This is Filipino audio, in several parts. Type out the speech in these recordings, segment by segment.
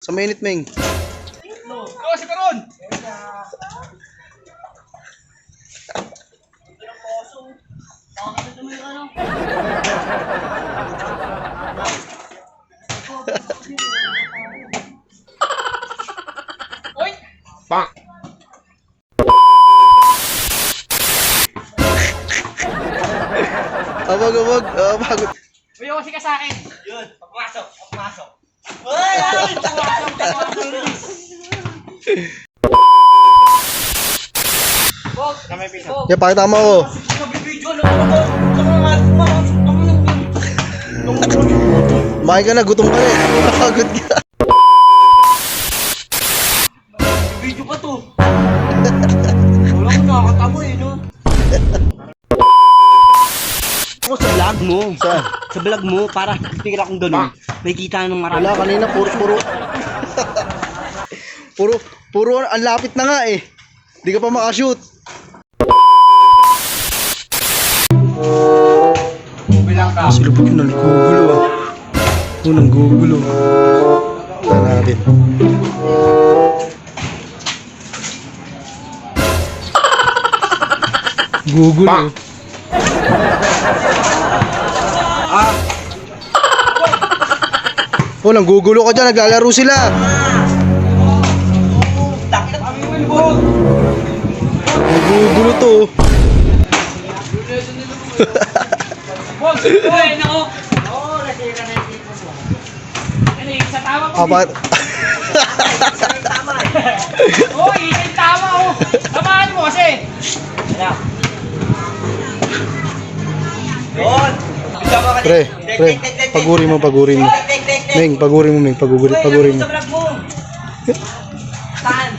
Sa mainit, Meng. Oo, si Karon! Oy! Pak! Abag. Abag. Uy, kasi ka sa akin! Yun, pagpasok. Uy! Pumasok! Bog! Bog! Yan, pakita mo ako. Nabibidyo, ano? Kumain ka na, gutom ka na. Pagod ka. Video pa to. Wala ko nakakatamo eh, no? Ako sa vlog mo. Saan? Sa vlog mo, para tigil akong ganun. May kita ng marami. Wala, kanina puro, ang lapit na nga eh. Di ka pa makashoot. Bilang ka. Silupag yun, nanggugulo ah. Unang gugulo. Tignan natin. Gugulo. Oh, nanggugulo ka dyan, naglalaro sila. Gugulo to. Bog! Uy, nako! Oo, nasira na yung tipo mo. Ano yung isa tama po? Apat. Oo, isa yung tama oh! Tamaan mo kasi! Yun. Pre, paguri mo. Meng, paguri mo. Sa vlog mo. Saan?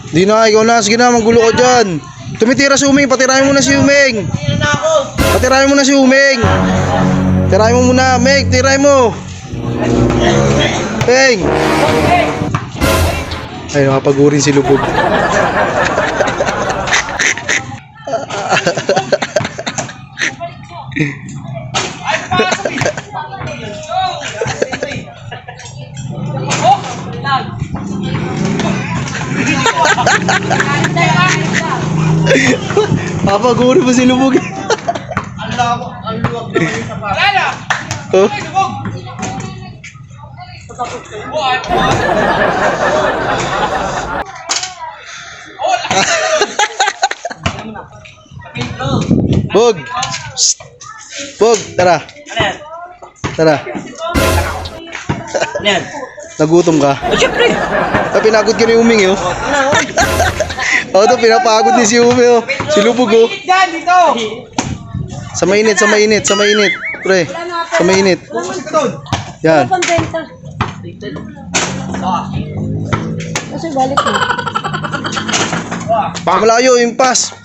Di na, ikaw na. Sige na, manggulo ka dyan. Tumitira si Umeng, patirahin mo na si Umeng. Hindi na ako. Patirahin mo na si Umeng. Tirahin mo muna, Meg, tirahin mo. Meng. Ay, nakapagurin si Lubog. Oh! Lag! Papagurin mo si Lubog. Ang luwag naman yung sapatos. Wala na! Oh. Uy, subog! Oh, ay, pumasok! Oh, laki na yun! Bog. Psst. Bog, tara. Ano yan? Tara. Ano yan? Nagutom ka. Oh, syempre. Pinagod ka ni Uming, oh. Ano? Oh, to pinapagod ni si Uming, oh. Si Lubog, oh. Mainit dyan, dito! Sa mainit. Pre, sa mainit. Yan. Pambenta. Kasi balik mo. Malayo yung pass.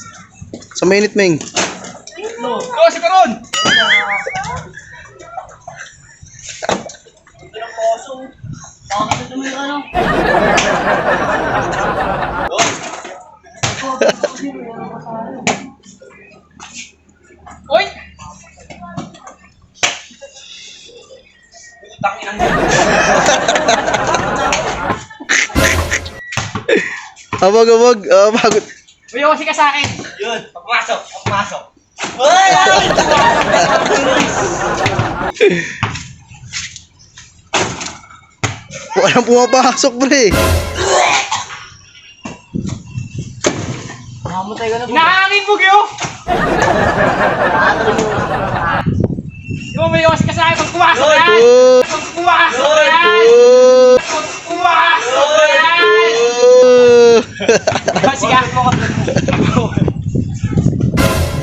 Sa mainit, Meng. Oo, si Karon! Uy! Abag. Abag. Uy, kasi ka sa akin! Yun, pagpasok. Uy! Walang pumapasok, pre. Mamatay ka na po. Nakakangin mo, Gyo! Di ba may kasi ka sa akin? Pag pumasok yan! Oh. Pag pumasok yan! Oh. Pag pumasok yan! Oh. Sige ako.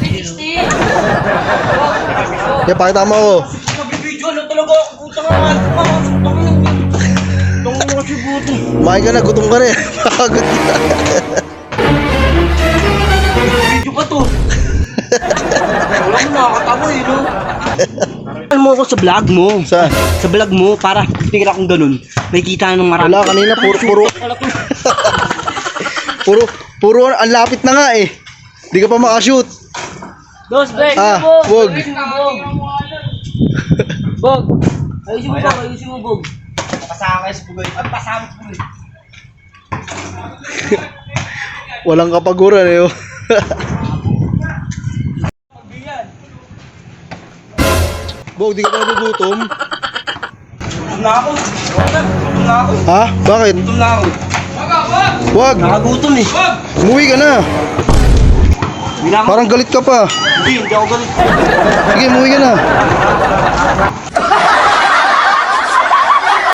360! Yan, pakita mo ako. Nabibidyo, ano talaga ako? Puta nga. Tungo mo kasi buto. Kumain ka na, gutom ka na. Pagod ka. Video pa to. Wala ko nakakatamo eh, no? Ano mo ako sa vlog mo? Saan? Sa vlog mo, para tigil akong ganun. May kita ng marami. Wala, kanina puro, ang lapit na nga eh. Di ka pa makashoot. Dos, break! Wag. Bog! Ayusin mo, Bog. Pasama kayo sa pugoy. Ay, pasama sa pugoy. Walang kapaguran eh. Oh. Bog, di ka pa nagugutom? Gutom na ako. Gutom na ako. Ha? Bakit? Gutom na ako. Wag! Nakagutom eh. Umuwi ka na. Hindi na ako. Parang galit ka pa. Hindi ako galit. Sige, umuwi ka na.